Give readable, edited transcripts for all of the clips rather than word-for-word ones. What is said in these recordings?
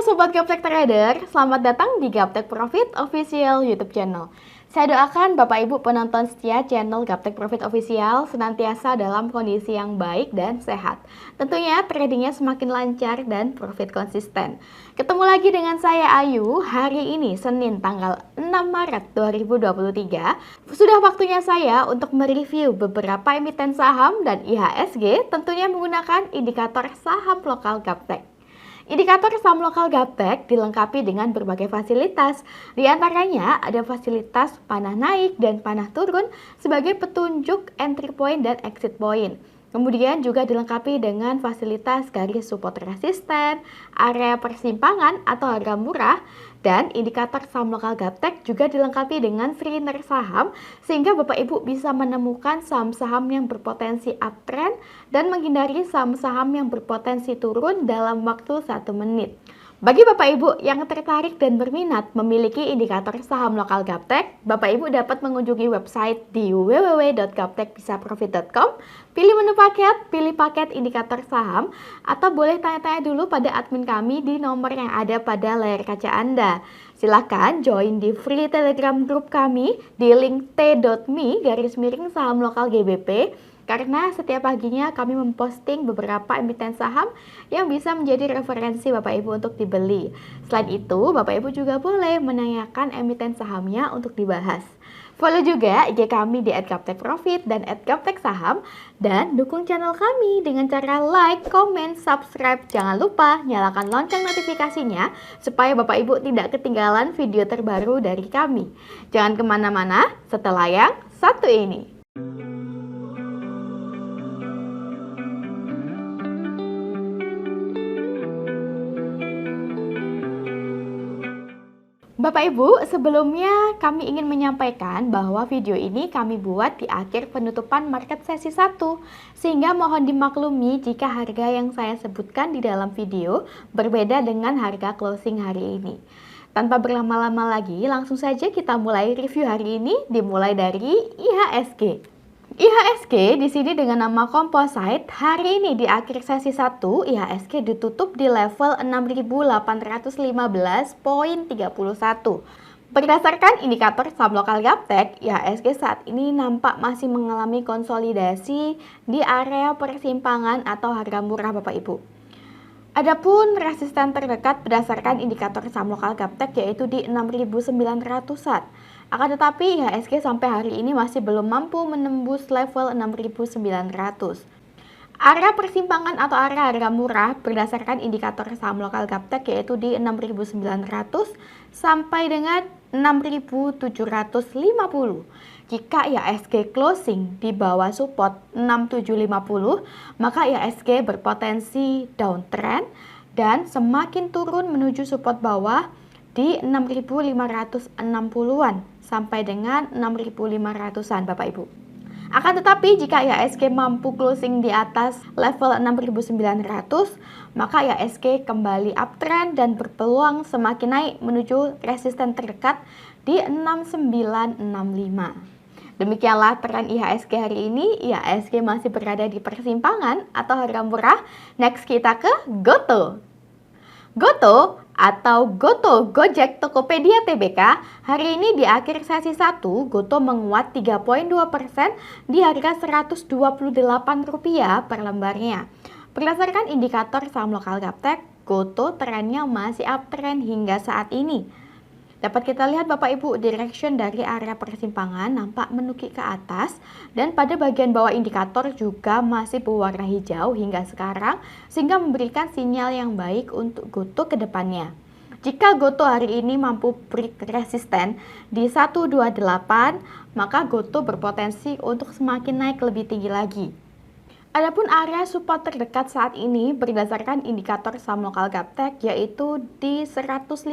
Sobat Gaptek Trader, selamat datang di Gaptek Profit Official YouTube channel. Saya doakan Bapak Ibu penonton setia channel Gaptek Profit Official senantiasa dalam kondisi yang baik dan sehat. Tentunya tradingnya semakin lancar dan profit konsisten. Ketemu lagi dengan saya Ayu, hari ini Senin tanggal 6 Maret 2023. Sudah waktunya saya untuk mereview beberapa emiten saham dan IHSG tentunya menggunakan indikator saham lokal Gaptek. Indikator saham lokal Gaptek dilengkapi dengan berbagai fasilitas. Di antaranya ada fasilitas panah naik dan panah turun sebagai petunjuk entry point dan exit point. Kemudian juga dilengkapi dengan fasilitas garis support resisten, area persimpangan atau harga murah, dan indikator saham lokal Gaptek juga dilengkapi dengan screener saham sehingga Bapak Ibu bisa menemukan saham-saham yang berpotensi uptrend dan menghindari saham-saham yang berpotensi turun dalam waktu 1 menit. Bagi Bapak Ibu yang tertarik dan berminat memiliki indikator saham lokal Gaptek, Bapak Ibu dapat mengunjungi website di www.gaptekbisaprofit.com, pilih menu paket, pilih paket indikator saham, atau boleh tanya-tanya dulu pada admin kami di nomor yang ada pada layar kaca Anda. Silahkan join di free telegram group kami di link t.me/saham lokal GBP. Karena setiap paginya kami memposting beberapa emiten saham yang bisa menjadi referensi Bapak Ibu untuk dibeli. Selain itu, Bapak Ibu juga boleh menanyakan emiten sahamnya untuk dibahas. Follow juga IG kami di @gaptekprofit dan @gapteksaham, dan dukung channel kami dengan cara like, comment, subscribe. Jangan lupa nyalakan lonceng notifikasinya supaya Bapak Ibu tidak ketinggalan video terbaru dari kami. Jangan kemana-mana setelah yang satu ini. Bapak Ibu, sebelumnya kami ingin menyampaikan bahwa video ini kami buat di akhir penutupan market sesi 1, sehingga mohon dimaklumi jika harga yang saya sebutkan di dalam video berbeda dengan harga closing hari ini. Tanpa berlama-lama lagi, langsung saja kita mulai review hari ini, dimulai dari IHSG. IHSG di sini dengan nama Composite, hari ini di akhir sesi 1 IHSG ditutup di level 6.815.31. Berdasarkan indikator saham lokal Gaptek, IHSG saat ini nampak masih mengalami konsolidasi di area persimpangan atau harga murah Bapak Ibu. Adapun resisten terdekat berdasarkan indikator saham lokal Gaptek yaitu di 6.900-an. Akan tetapi IHSG sampai hari ini masih belum mampu menembus level 6.900. Area persimpangan atau area harga murah berdasarkan indikator saham lokal Gaptek yaitu di 6.900 sampai dengan 6.750. Jika IHSG closing di bawah support 6750, maka IHSG berpotensi downtrend dan semakin turun menuju support bawah di 6.560-an sampai dengan 6.500-an Bapak Ibu. Akan tetapi jika IHSG mampu closing di atas level 6.900, maka IHSG kembali uptrend dan berpeluang semakin naik menuju resisten terdekat di 6965. Demikianlah tren IHSG hari ini. IHSG masih berada di persimpangan atau harga murah. Next kita ke GoTo. GoTo atau GoTo Gojek Tokopedia Tbk, hari ini di akhir sesi 1, GoTo menguat 3,2% di harga Rp128 per lembarnya. Berdasarkan indikator saham lokal Gaptek, GoTo trennya masih uptrend hingga saat ini. Dapat kita lihat Bapak Ibu, direction dari area persimpangan nampak menukik ke atas dan pada bagian bawah indikator juga masih berwarna hijau hingga sekarang sehingga memberikan sinyal yang baik untuk GoTo ke depannya. Jika GoTo hari ini mampu break resisten di 128, maka GoTo berpotensi untuk semakin naik lebih tinggi lagi. Adapun area support terdekat saat ini berdasarkan indikator saham lokal Gaptek yaitu di 115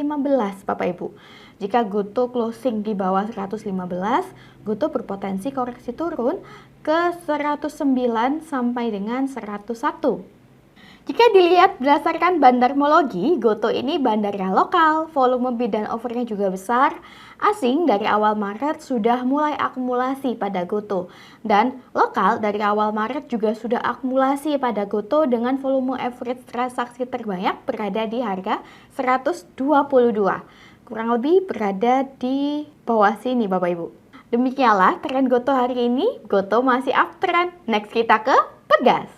Bapak Ibu. Jika GoTo closing di bawah 115, GoTo berpotensi koreksi turun ke 109 sampai dengan 101. Jika dilihat berdasarkan bandarmologi, Gotoh ini bandarnya lokal, volume bid dan offernya juga besar. Asing dari awal Maret sudah mulai akumulasi pada Gotoh. Dan lokal dari awal Maret juga sudah akumulasi pada Gotoh dengan volume average transaksi terbanyak berada di harga 122. Kurang lebih berada di bawah sini Bapak Ibu. Demikianlah tren Gotoh hari ini. Gotoh masih uptrend. Next kita ke Pegas.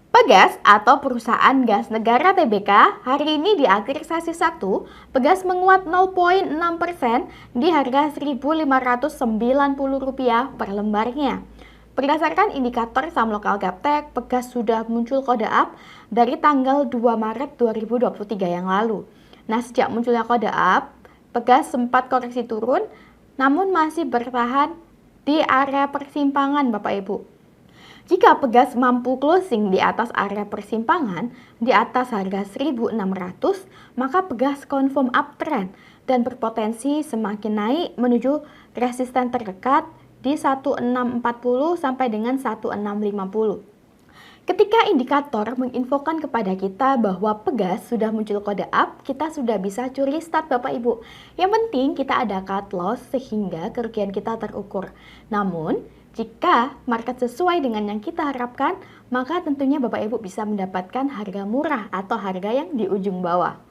Pegas atau Perusahaan Gas Negara Tbk hari ini di akhir sesi 1, Pegas menguat 0,6% di harga Rp1.590 per lembarnya. Berdasarkan indikator saham lokal Gaptek, Pegas sudah muncul kode up dari tanggal 2 Maret 2023 yang lalu. Nah, sejak munculnya kode up, Pegas sempat koreksi turun, namun masih bertahan di area persimpangan Bapak Ibu. Jika Pegas mampu closing di atas area persimpangan di atas harga 1.600, maka Pegas confirm uptrend dan berpotensi semakin naik menuju resisten terdekat di 1640 sampai dengan 1650. Ketika indikator menginfokan kepada kita bahwa Pegas sudah muncul kode up, kita sudah bisa curi start Bapak Ibu. Yang penting kita ada cut loss sehingga kerugian kita terukur. Namun, jika market sesuai dengan yang kita harapkan, maka tentunya Bapak Ibu bisa mendapatkan harga murah atau harga yang di ujung bawah.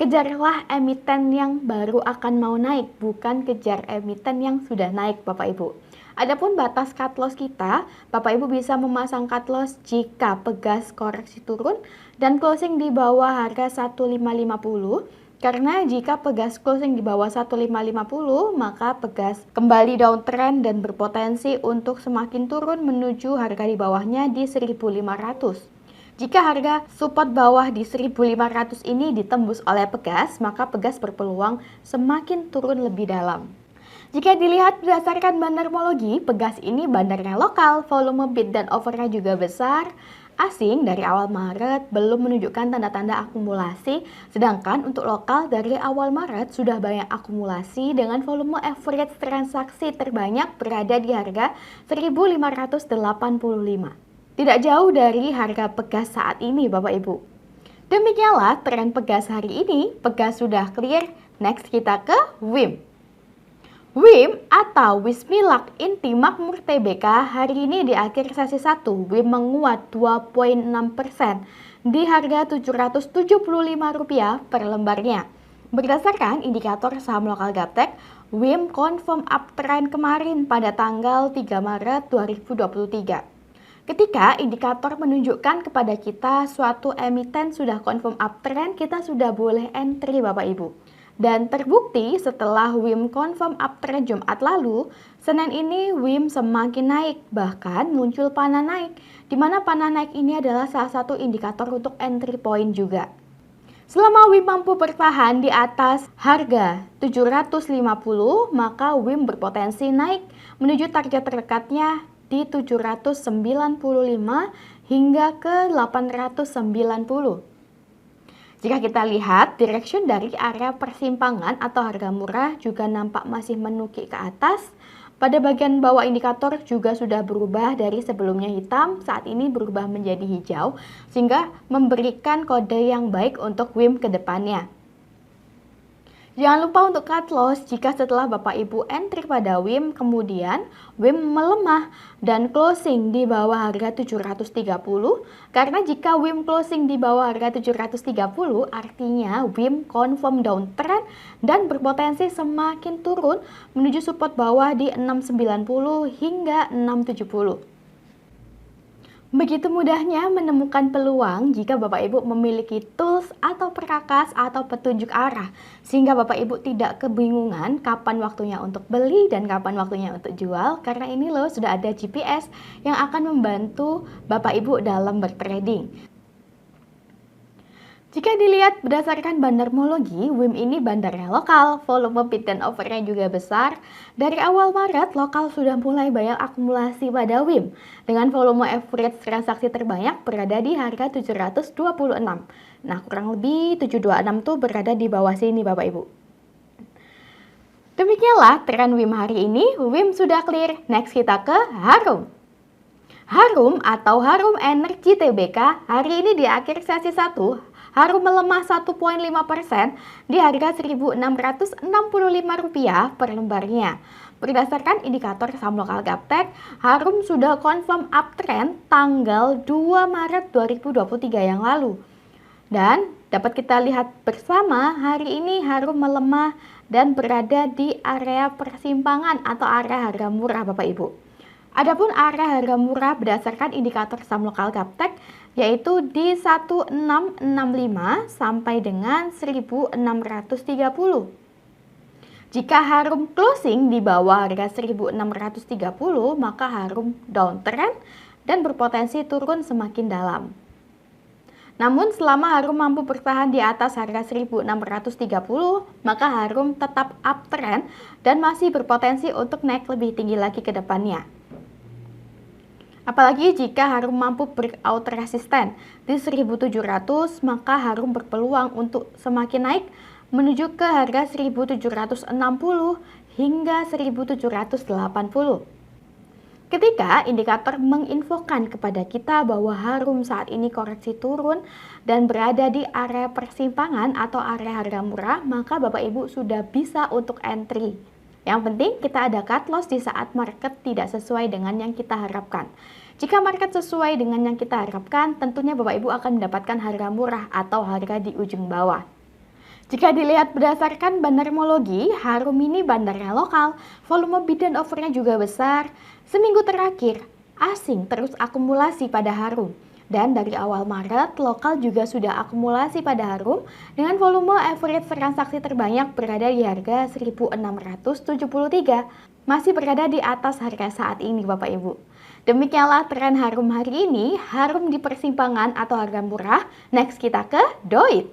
Kejarlah emiten yang baru akan mau naik, bukan kejar emiten yang sudah naik Bapak Ibu. Adapun batas cut loss kita, Bapak Ibu bisa memasang cut loss jika Pegas koreksi turun dan closing di bawah harga 1550. Karena jika Pegas closing di bawah 1550, maka Pegas kembali downtrend dan berpotensi untuk semakin turun menuju harga di bawahnya di 1500. Jika harga support bawah di 1500 ini ditembus oleh Pegas, maka Pegas berpeluang semakin turun lebih dalam. Jika dilihat berdasarkan bandarmologi, Pegas ini bandarnya lokal, volume bid dan offernya juga besar. Asing dari awal Maret belum menunjukkan tanda-tanda akumulasi, sedangkan untuk lokal dari awal Maret sudah banyak akumulasi dengan volume average transaksi terbanyak berada di harga 1.585. Tidak jauh dari harga Pegas saat ini Bapak Ibu. Demikianlah tren Pegas hari ini. Pegas sudah clear, next kita ke WIM. WIM atau Wismilak Inti Makmur Tbk hari ini di akhir sesi 1, WIM menguat 2,6% di harga Rp775 per lembarnya. Berdasarkan indikator saham lokal Gaptek, WIM confirm uptrend kemarin pada tanggal 3 Maret 2023. Ketika indikator menunjukkan kepada kita suatu emiten sudah confirm uptrend, kita sudah boleh entry Bapak Ibu. Dan terbukti setelah WIM confirm uptrend Jumat lalu, Senin ini WIM semakin naik, bahkan muncul panah naik, di mana panah naik ini adalah salah satu indikator untuk entry point juga. Selama WIM mampu bertahan di atas harga 750, maka WIM berpotensi naik menuju target terdekatnya di 795 hingga ke 890. Jika kita lihat direction dari area persimpangan atau harga murah juga nampak masih menukik ke atas. Pada bagian bawah indikator juga sudah berubah dari sebelumnya hitam, saat ini berubah menjadi hijau, sehingga memberikan kode yang baik untuk WIM ke depannya. Jangan lupa untuk cut loss jika setelah Bapak Ibu entry pada WIM, kemudian WIM melemah dan closing di bawah harga 730. Karena jika WIM closing di bawah harga 730, artinya WIM confirm downtrend dan berpotensi semakin turun menuju support bawah di 690 hingga 670. Begitu mudahnya menemukan peluang jika Bapak Ibu memiliki tools atau perkakas atau petunjuk arah, sehingga Bapak Ibu tidak kebingungan kapan waktunya untuk beli dan kapan waktunya untuk jual, karena ini loh sudah ada GPS yang akan membantu Bapak Ibu dalam bertrading. Jika dilihat berdasarkan bandarmologi, WIM ini bandarnya lokal, volume bid dan offernya juga besar. Dari awal Maret, lokal sudah mulai banyak akumulasi pada WIM, dengan volume average transaksi terbanyak berada di harga 726. Nah, kurang lebih 726 tuh berada di bawah sini Bapak Ibu. Demikianlah tren WIM hari ini, WIM sudah clear, next kita ke Harum. Harum atau Harum Energi Tbk hari ini di akhir sesi 1 Harum melemah 1,5% di harga Rp1.665 per lembarnya. Berdasarkan indikator saham lokal Gaptek, Harum sudah confirm uptrend tanggal 2 Maret 2023 yang lalu. Dan dapat kita lihat bersama hari ini Harum melemah dan berada di area persimpangan atau area harga murah Bapak Ibu. Adapun area harga murah berdasarkan indikator saham lokal Gaptek yaitu di 1665 sampai dengan 1630. Jika Harum closing di bawah harga 1630, maka Harum downtrend dan berpotensi turun semakin dalam. Namun selama Harum mampu bertahan di atas harga 1630, maka Harum tetap uptrend dan masih berpotensi untuk naik lebih tinggi lagi ke depannya. Apalagi jika Harum mampu breakout resisten di 1700, maka Harum berpeluang untuk semakin naik menuju ke harga 1760 hingga 1780. Ketika indikator menginfokan kepada kita bahwa Harum saat ini koreksi turun dan berada di area persimpangan atau area harga murah, maka Bapak Ibu sudah bisa untuk entry. Yang penting kita ada cut loss di saat market tidak sesuai dengan yang kita harapkan. Jika market sesuai dengan yang kita harapkan, tentunya Bapak Ibu akan mendapatkan harga murah atau harga di ujung bawah. Jika dilihat berdasarkan bandarmologi, Harum ini bandarnya lokal, volume bid dan offernya juga besar. Seminggu terakhir, asing terus akumulasi pada Harum. Dan dari awal Maret, lokal juga sudah akumulasi pada Harum dengan volume average transaksi terbanyak berada di harga 1673. Masih berada di atas harga saat ini Bapak Ibu. Demikianlah tren Harum hari ini, Harum di persimpangan atau harga murah. Next kita ke DOIT.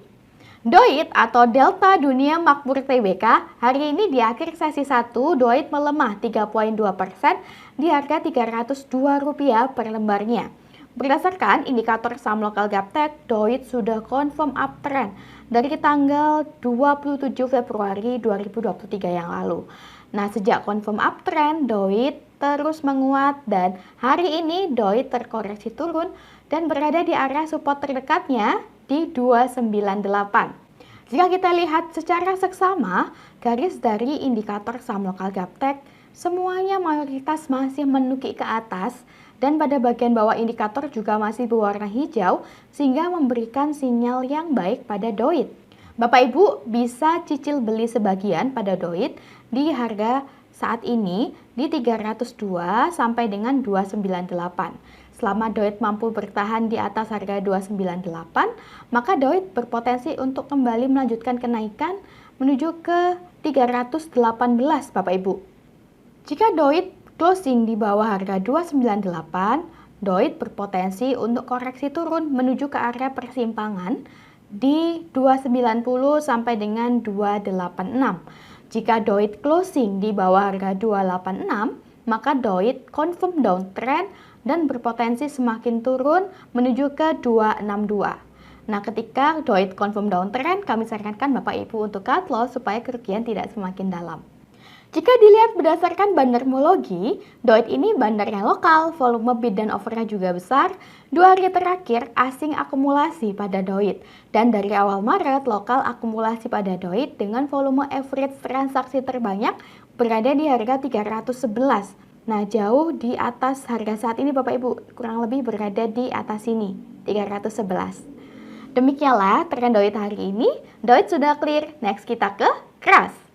DOIT atau Delta Dunia Makmur Tbk hari ini di akhir sesi 1 DOIT melemah 3,2% di harga Rp302 per lembarnya. Berdasarkan indikator saham lokal Gaptek, DOIT sudah confirm uptrend dari tanggal 27 Februari 2023 yang lalu. Nah, sejak confirm uptrend, DOIT terus menguat dan hari ini DOIT terkoreksi turun dan berada di area support terdekatnya di 298. Jika kita lihat secara seksama, garis dari indikator saham lokal Gaptek semuanya mayoritas masih menukik ke atas dan pada bagian bawah indikator juga masih berwarna hijau sehingga memberikan sinyal yang baik pada DOIT. Bapak Ibu bisa cicil beli sebagian pada DOIT di harga saat ini di 302 sampai dengan 298. Selama DOIT mampu bertahan di atas harga 298, maka DOIT berpotensi untuk kembali melanjutkan kenaikan menuju ke 318 Bapak Ibu. Jika DOIT closing di bawah harga 298, DOIT berpotensi untuk koreksi turun menuju ke area persimpangan di 290 sampai dengan 286. Jika DOIT closing di bawah harga 286, maka DOIT confirm downtrend dan berpotensi semakin turun menuju ke 262. Nah, ketika DOIT confirm downtrend, kami sarankan Bapak Ibu untuk cut loss supaya kerugian tidak semakin dalam. Jika dilihat berdasarkan bandarmologi, DOIT ini bandarnya lokal, volume bid dan offernya juga besar. 2 hari terakhir asing akumulasi pada DOIT dan dari awal Maret lokal akumulasi pada DOIT dengan volume average transaksi terbanyak berada di harga 311. Nah, jauh di atas harga saat ini Bapak Ibu, kurang lebih berada di atas sini, 311. Demikianlah tren DOIT hari ini. DOIT sudah clear, next kita ke KRAS.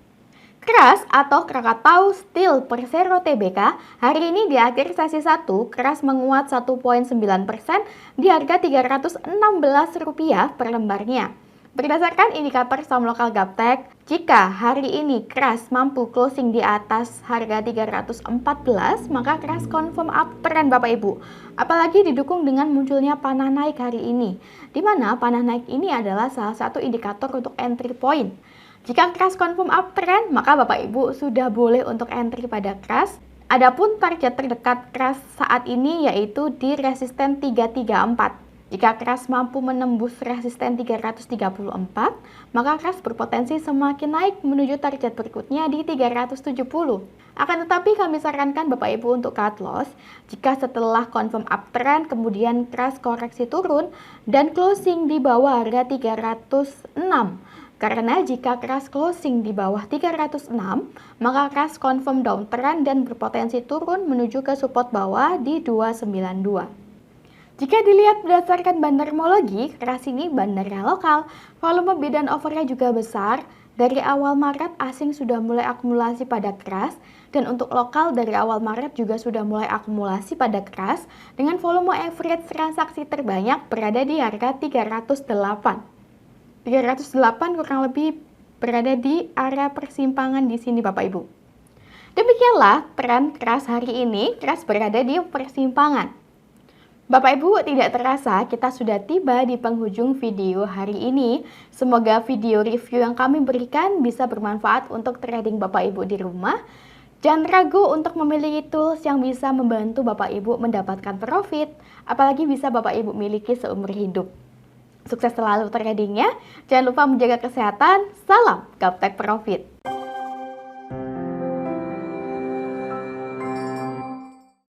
KRAS atau Krakatau Steel Persero Tbk hari ini di akhir sesi 1 KRAS menguat 1,9% di harga Rp316 per lembarnya. Berdasarkan indikator saham lokal Gaptek, jika hari ini KRAS mampu closing di atas harga 314, maka KRAS confirm uptrend Bapak Ibu. Apalagi didukung dengan munculnya panah naik hari ini, di mana panah naik ini adalah salah satu indikator untuk entry point. Jika KRAS confirm uptrend, maka Bapak Ibu sudah boleh untuk entry pada KRAS. Adapun target terdekat KRAS saat ini yaitu di resisten 334. Jika keras mampu menembus resisten 334, maka keras berpotensi semakin naik menuju target berikutnya di 370. Akan tetapi kami sarankan Bapak Ibu untuk cut loss jika setelah confirm uptrend kemudian keras koreksi turun dan closing di bawah harga 306. Karena jika keras closing di bawah 306, maka keras confirm downtrend dan berpotensi turun menuju ke support bawah di 292. Jika dilihat berdasarkan bandarmologi, keras ini bandarnya lokal, volume bid dan offernya juga besar. Dari awal Maret, asing sudah mulai akumulasi pada keras, dan untuk lokal dari awal Maret juga sudah mulai akumulasi pada keras, dengan volume average transaksi terbanyak berada di harga 308. 308 kurang lebih berada di area persimpangan di sini Bapak Ibu. Demikianlah tren keras hari ini, keras berada di persimpangan. Bapak Ibu, tidak terasa kita sudah tiba di penghujung video hari ini. Semoga video review yang kami berikan bisa bermanfaat untuk trading Bapak Ibu di rumah. Jangan ragu untuk memiliki tools yang bisa membantu Bapak Ibu mendapatkan profit, apalagi bisa Bapak Ibu miliki seumur hidup. Sukses selalu tradingnya, jangan lupa menjaga kesehatan, salam Gaptek Profit.